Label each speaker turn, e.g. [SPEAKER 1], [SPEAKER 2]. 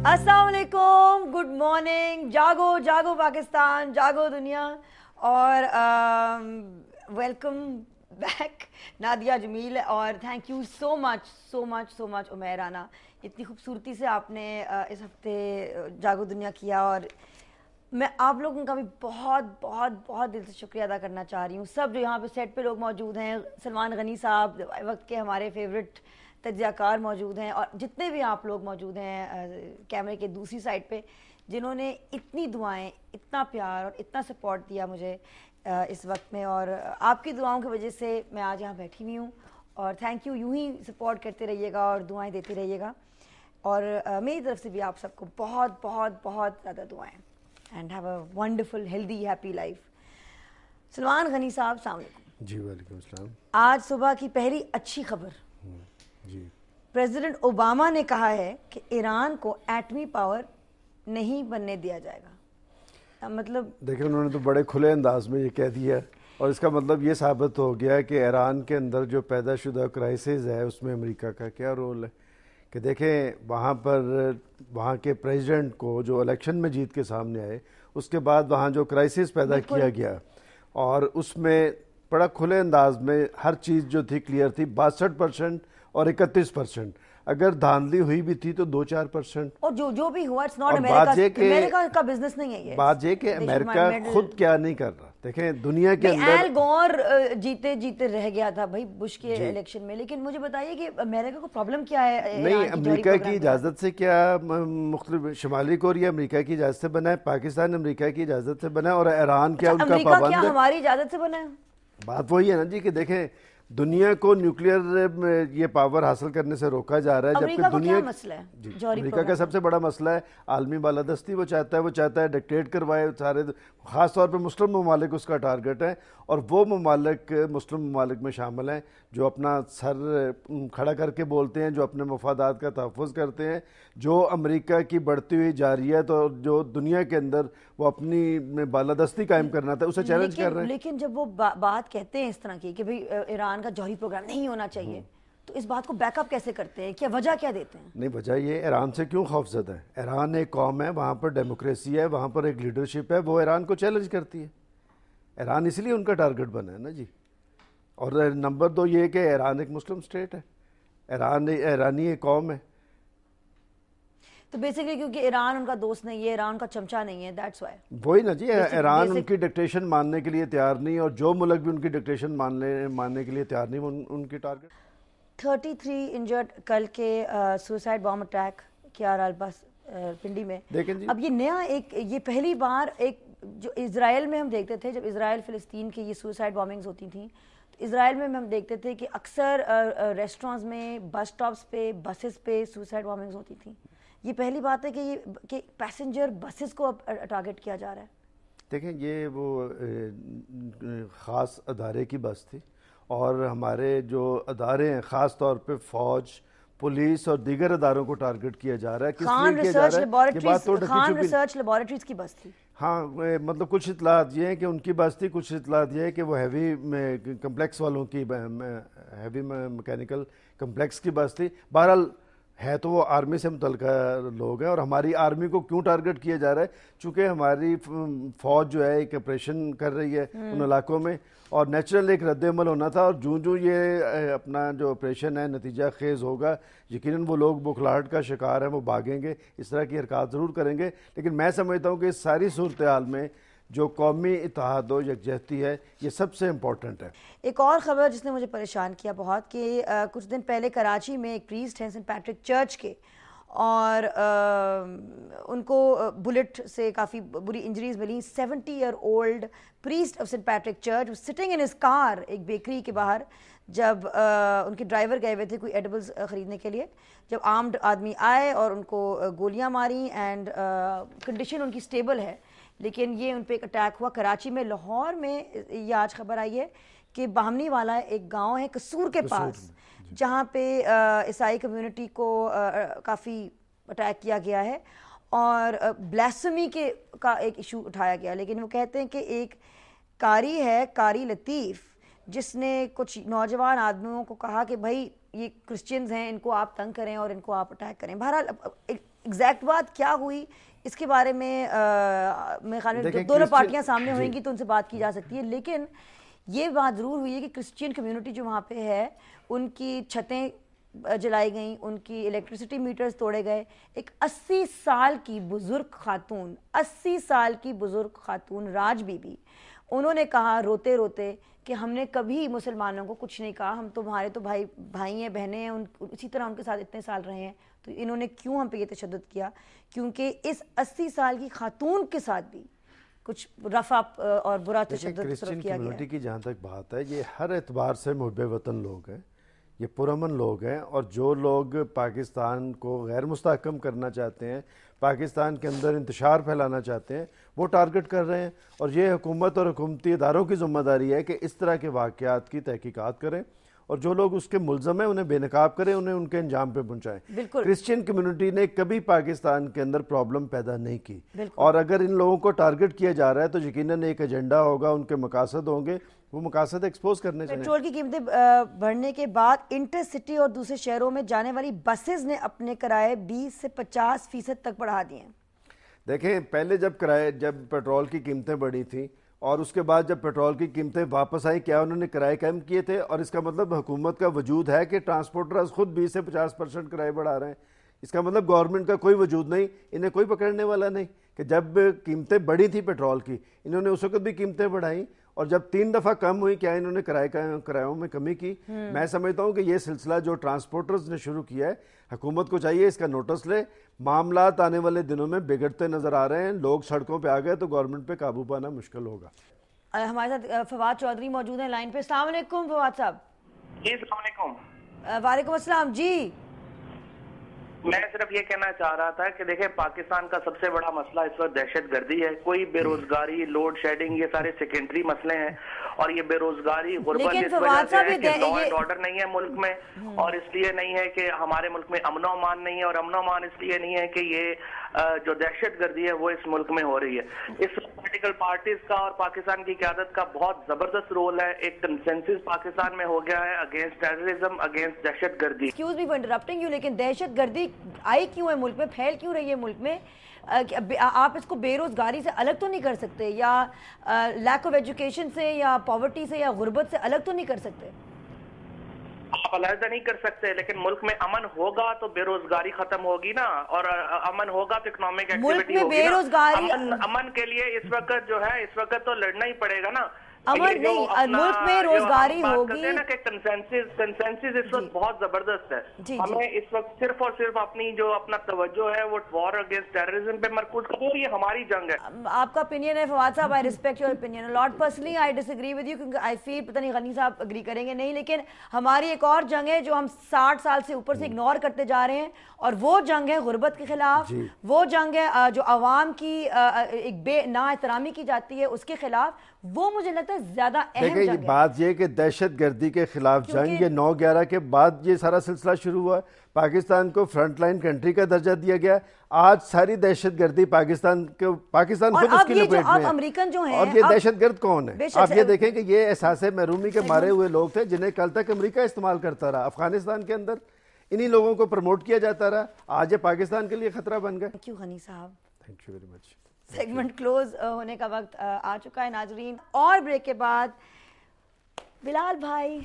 [SPEAKER 1] अस्सलाम वालेकुम, good morning, जागो जागो पाकिस्तान, जागो दुनिया। और वेलकम बैक नादिया जमील, और thank you so much Umair Rana. इतनी खूबसूरती से आपने इस हफ्ते जागो दुनिया किया, और मैं आप लोगों का भी बहुत बहुत बहुत दिल से शुक्रिया अदा करना चाह रही हूँ। सब जो यहाँ पे सेट पे लोग मौजूद हैं, सलमान गनी साहब वक्त के हमारे फेवरेट तज्ज़ियाकार मौजूद हैं, और जितने भी आप लोग मौजूद हैं कैमरे के दूसरी साइड पे, जिन्होंने इतनी दुआएं, इतना प्यार और इतना सपोर्ट दिया मुझे इस वक्त में। और आपकी दुआओं की वजह से मैं आज यहाँ बैठी हुई हूँ, और थैंक यू। यूँ ही सपोर्ट करते रहिएगा और दुआएं देते रहिएगा, और मेरी तरफ से भी आप सबको बहुत बहुत बहुत ज़्यादा दुआएं। And have a wonderful healthy happy life. Salman Ghani साहब, अस्सलाम वालेकुम।
[SPEAKER 2] जी वालेकुम अस्सलाम।
[SPEAKER 1] आज सुबह की पहली अच्छी खबर,
[SPEAKER 2] जी,
[SPEAKER 1] प्रेसिडेंट ओबामा ने कहा है कि ईरान को एटमी पावर नहीं बनने दिया जाएगा। मतलब
[SPEAKER 2] देखिए उन्होंने तो बड़े खुले अंदाज में ये कह दिया, और इसका मतलब ये साबित हो गया कि ईरान के अंदर जो पैदाशुदा क्राइसिस है उसमें अमेरिका का क्या रोल है। कि देखें वहाँ पर वहाँ के प्रेसिडेंट को जो इलेक्शन में जीत के सामने आए, उसके बाद वहाँ जो क्राइसिस पैदा किया गया, और उसमें बड़ा खुले अंदाज में हर चीज़ जो थी क्लियर थी। 62% और 31%। अगर धांधली हुई भी थी तो 2-4%।
[SPEAKER 1] और जो भी हुआ, इट्स नॉट
[SPEAKER 2] अमेरिका
[SPEAKER 1] का बिजनेस नहीं है ये।
[SPEAKER 2] बात ये कि अमेरिका खुद क्या नहीं कर रहा। देखें दुनिया के अंदर
[SPEAKER 1] एल गोर जीते जीते रह गया था भाई बुश के इलेक्शन में, लेकिन मुझे बताइए कि अमेरिका को प्रॉब्लम क्या है?
[SPEAKER 2] नहीं, अमेरिका की इजाजत से क्या मुख्तलिफ शिमाली कोरिया अमेरिका की इजाजत से बना है, पाकिस्तान अमेरिका की इजाजत से बना है, और ईरान क्या उनका पाबंद है?
[SPEAKER 1] हमारी इजाजत से बना है?
[SPEAKER 2] बात वही है ना जी, कि देखें दुनिया को न्यूक्लियर ये पावर हासिल करने से रोका जा रहा है, जबकि दुनिया
[SPEAKER 1] मसला है
[SPEAKER 2] जी अमेरिका का सबसे बड़ा मसला है आलमी बालादस्ती। वो चाहता है डिक्टेट करवाए सारे, ख़ास तौर पे मुस्लिम ममालिक उसका टारगेट है, और वो ममालिक मुस्लिम ममालिक में शामिल हैं जो अपना सर खड़ा करके बोलते हैं, जो अपने मफादात का तहफ़्फ़ुज़ करते हैं, जो अमेरिका की बढ़ती हुई जारियत और जो दुनिया के अंदर वो अपनी बालादस्ती कायम करना था उसे चैलेंज कर रहे हैं।
[SPEAKER 1] लेकिन जब वो बात कहते हैं इस तरह की कि भाई ईरान का जौहरी प्रोग्राम नहीं होना चाहिए, तो इस बात को बैकअप कैसे करते हैं? क्या वजह क्या देते हैं?
[SPEAKER 2] नहीं, वजह ये ईरान से क्यों खौफजदा है। ईरान एक कौम है, वहाँ पर डेमोक्रेसी है, वहाँ पर एक लीडरशिप है, वो ईरान को चैलेंज करती है। ईरान इसलिए उनका टारगेट बना है ना जी। और नंबर 2 ये कि ईरान एक मुस्लिम स्टेट है, ईरानी एक कौम है।
[SPEAKER 1] तो बेसिकली क्योंकि ईरान उनका दोस्त नहीं है, ईरान का चमचा नहीं है, दैट्स व्हाई।
[SPEAKER 2] वही ना जी, ईरान उनकी डिक्टेशन मानने के लिए तैयार नहीं, और जो मुल्क भी उनकी डिक्टेशन मानने के लिए तैयार नहीं, उनकी टारगेट।
[SPEAKER 1] 33 इंजर्ड कल के सुसाइड बॉम्ब अटैक किया बस पिंडी में।
[SPEAKER 2] देखें जी,
[SPEAKER 1] अब ये नया ये पहली बार एक जो इजराइल में हम देखते थे, जब इजराइल फिलिस्तीन की ये सुसाइड बॉम्बिंग्स होती थी, तो इजराइल में हम देखते थे कि अक्सर रेस्टोरेंट्स में, बस स्टॉप्स पे, बसेस पे सुसाइड बॉम्बिंग्स होती थी। ये पहली बात है कि पैसेंजर बसेस को अब टारगेट किया जा रहा है।
[SPEAKER 2] देखें ये वो ख़ास अदारे की बस थी, और हमारे जो अदारे हैं ख़ास तौर पे फ़ौज, पुलिस और दीगर अदारों को टारगेट किया जा रहा है।
[SPEAKER 1] खान रिसर्च लेबॉरेटरीज की बस थी।
[SPEAKER 2] हाँ, मतलब कुछ इतलात ये हैं कि उनकी बस थी, कुछ इतलात ये है कि वो हैवी कम्प्लेक्स वालों की, हैवी मैकेनिकल कम्प्लेक्स की बस थी। बहरहाल है तो वो आर्मी से मुतल्लिका लोग हैं, और हमारी आर्मी को क्यों टारगेट किया जा रहा है? चूँकि हमारी फ़ौज जो है एक ऑपरेशन कर रही है उन इलाकों में, और नेचुरल एक रद्द-ए-अमल होना था, और जूँ ये अपना जो ऑपरेशन है नतीजा खेज़ होगा, यकीनन वो लोग बुखलाहट का शिकार हैं, वो भागेंगे, इस तरह की हरकत ज़रूर करेंगे। लेकिन मैं समझता हूँ कि इस सारी सूरत हाल में जो कौमी इत्तेहाद और यकजहती है, ये सबसे इम्पोर्टेंट है।
[SPEAKER 1] एक और ख़बर जिसने मुझे परेशान किया बहुत, कि कुछ दिन पहले कराची में एक प्रीस्ट हैं सेंट पैट्रिक चर्च के, और उनको बुलेट से काफ़ी बुरी इंजरीज मिली। 70-year-old priest of saint Patrick church sitting in his car एक बेकरी के बाहर, जब उनके ड्राइवर गए हुए थे कोई एडिबल्स ख़रीदने के लिए, जब आर्म्ड आदमी आए और उनको गोलियां मारी, एंड कंडीशन उनकी स्टेबल है, लेकिन ये उन पर एक अटैक हुआ कराची में। लाहौर में ये आज खबर आई है कि बामनी वाला एक गांव है कसूर के पास, जहाँ पे ईसाई कम्युनिटी को काफ़ी अटैक किया गया है, और ब्लास्फेमी का एक इशू उठाया गया। लेकिन वो कहते हैं कि एक कारी है, कारी लतीफ़, जिसने कुछ नौजवान आदमियों को कहा कि भाई ये क्रिश्चियंस हैं, इनको आप तंग करें और इनको आप अटैक करें। बहरहाल ایگزیکٹ بات کیا ہوئی اس کے بارے میں میرے خیال میں دونوں پارٹیاں سامنے ہوئیں گی تو ان سے بات کی جا سکتی ہے. لیکن یہ بات ضرور ہوئی ہے کہ کرسچین کمیونٹی جو وہاں پہ ہے ان کی چھتیں جلائی گئیں, ان کی الیکٹریسٹی میٹرز توڑے گئے. ایک 80 سال کی بزرگ خاتون, 80 سال کی بزرگ خاتون راج بی بی, انہوں نے کہا روتے روتے کہ ہم نے کبھی مسلمانوں کو کچھ نہیں کہا, ہم تو ہمارے تو بھائی ہیں, بہنیں ہیں, اسی طرح ان کے ساتھ اتنے سال رہے ہیں, تو انہوں نے کیوں ہم پہ یہ تشدد کیا؟ کیونکہ اس 80 سال کی خاتون کے ساتھ بھی کچھ رفع اور برا تشدد کیا گیا ہے.
[SPEAKER 2] کرسچین کمیونٹی کی جہاں تک بات ہے, یہ ہر اعتبار سے محب وطن لوگ ہیں, یہ پرامن لوگ ہیں, اور جو لوگ پاکستان کو غیر مستحکم کرنا چاہتے ہیں, پاکستان کے اندر انتشار پھیلانا چاہتے ہیں, وہ ٹارگٹ کر رہے ہیں. اور یہ حکومت اور حکومتی اداروں کی ذمہ داری ہے کہ اس طرح کے واقعات کی تحقیقات کریں, اور جو لوگ اس کے ملزم ہیں انہیں بے نقاب کریں, انہیں ان کے انجام پہ پہنچائیں. کرسچین کمیونٹی نے کبھی پاکستان کے اندر پرابلم پیدا نہیں کی, اور اگر ان لوگوں کو ٹارگٹ کیا جا رہا ہے تو یقیناً ایک ایجنڈا ہوگا, ان کے مقاصد ہوں گے, وہ مقاصد ایکسپوز کرنے چاہیے.
[SPEAKER 1] پیٹرول کی قیمتیں بڑھنے کے بعد انٹر سٹی اور دوسرے شہروں میں جانے والی بسز نے اپنے کرائے 20 سے 50% تک بڑھا دیے ہیں.
[SPEAKER 2] دیکھیں, پہلے جب پیٹرول کی قیمتیں بڑھی تھیں اور اس کے بعد جب پیٹرول کی قیمتیں واپس آئیں, کیا انہوں نے کرائے کم کیے تھے؟ اور اس کا مطلب حکومت کا وجود ہے کہ ٹرانسپورٹرز خود 20 سے 50% کرائے بڑھا رہے ہیں. اس کا مطلب گورنمنٹ کا کوئی وجود نہیں, انہیں کوئی پکڑنے والا نہیں. کہ جب قیمتیں بڑھی تھی پیٹرول کی, انہوں نے اس وقت بھی قیمتیں بڑھائیں, اور جب 3 دفعہ کم ہوئی, کیا انہوں نے کرایوں میں کمی کی؟ میں سمجھتا ہوں کہ یہ سلسلہ جو ٹرانسپورٹرز نے شروع کیا ہے, حکومت کو چاہیے اس کا نوٹس لے. معاملات آنے والے دنوں میں بگڑتے نظر آ رہے ہیں, لوگ سڑکوں پہ آ گئے تو گورنمنٹ پہ قابو پانا مشکل ہوگا.
[SPEAKER 1] ہمارے ساتھ فواد چودھری موجود ہیں لائن پہ. السلام علیکم فواد صاحب.
[SPEAKER 3] جی السلام علیکم.
[SPEAKER 1] وعلیکم السلام. جی
[SPEAKER 3] میں صرف یہ کہنا چاہ رہا تھا کہ دیکھیں, پاکستان کا سب سے بڑا مسئلہ اس وقت دہشت گردی ہے. کوئی بے روزگاری, لوڈ شیڈنگ, یہ سارے سیکنڈری مسئلے ہیں. اور یہ بے روزگاری, غربت اس وجہ سے ہے کہ لا اینڈ آرڈر نہیں ہے ملک میں, اور اس لیے نہیں ہے کہ ہمارے ملک میں امن و امان نہیں ہے, اور امن و امان اس لیے نہیں ہے کہ یہ جو دہشت گردی ہے وہ اس ملک میں ہو رہی ہے. اس پولیٹیکل پارٹیز کا اور پاکستان کی قیادت کا بہت زبردست رول ہے. ایک کنسنسس پاکستان میں ہو گیا ہے اگینسٹ ٹیررزم, اگینسٹ دہشت گردی.
[SPEAKER 1] Excuse me for interrupting you, لیکن دہشت گردی آئی کیوں ہے ملک میں, پھیل کیوں رہی ہے ملک میں؟ آپ اس کو بے روزگاری سے الگ تو نہیں کر سکتے, یا لیک آف ایجوکیشن سے, یا پاورٹی سے, یا غربت سے الگ تو نہیں کر سکتے؟
[SPEAKER 3] آپ علیحدہ نہیں کر سکتے, لیکن ملک میں امن ہوگا تو بے روزگاری ختم ہوگی نا, اور امن ہوگا تو اکنامک ایکٹیویٹی ہوگی نا. امن کے لیے اس وقت جو ہے, اس وقت تو لڑنا ہی پڑے گا نا.
[SPEAKER 1] امن نہیں, ملک میں روزگاری ہوگی.
[SPEAKER 3] کنسنسس اس وقت بہت زبردست ہے. ہمیں اس وقت صرف اور صرف اپنی جو اپنا توجہ ہے وہ وار اگینسٹ ٹیررزم پہ مرکوز کرو, یہ ہماری جنگ ہے.
[SPEAKER 1] آپ کا opinion ہے فواد صاحب, I respect your opinion a lot. Personally I disagree with you, کیونکہ I feel پتہ نہیں غنی صاحب اگری کریں گے نہیں, لیکن ہماری ایک اور جنگ ہے جو ہم 60 سال سے اوپر سے اگنور کرتے جا رہے ہیں, اور وہ جنگ ہے غربت کے خلاف. وہ جنگ ہے جو عوام کی ایک بے نا احترامی کی جاتی ہے اس کے خلاف. وہ مجھے لگتا ہے زیادہ اہم جنگ ہے.
[SPEAKER 2] دیکھیں, بات یہ کہ دہشت گردی کے خلاف جنگ یہ 9/11 کے بعد یہ سارا سلسلہ شروع ہوا. پاکستان کو فرنٹ لائن کنٹری کا درجہ دیا گیا. آج ساری دہشت گردی پاکستان خود اس کی لپیٹ میں ہے. اور یہ دہشت گرد کون ہے؟ آپ یہ دیکھیں کہ یہ احساس محرومی کے مارے ہوئے لوگ تھے جنہیں کل تک امریکہ استعمال کرتا رہا. افغانستان کے اندر انہی لوگوں کو پروموٹ کیا جاتا رہا, آج یہ پاکستان کے لیے خطرہ بن گئے.
[SPEAKER 1] تھینک یو غنی صاحب.
[SPEAKER 2] Thank you very much.
[SPEAKER 1] Segment close ہونے کا وقت آ چکا ہے ناظرین, اور بریک کے بعد بلال بھائی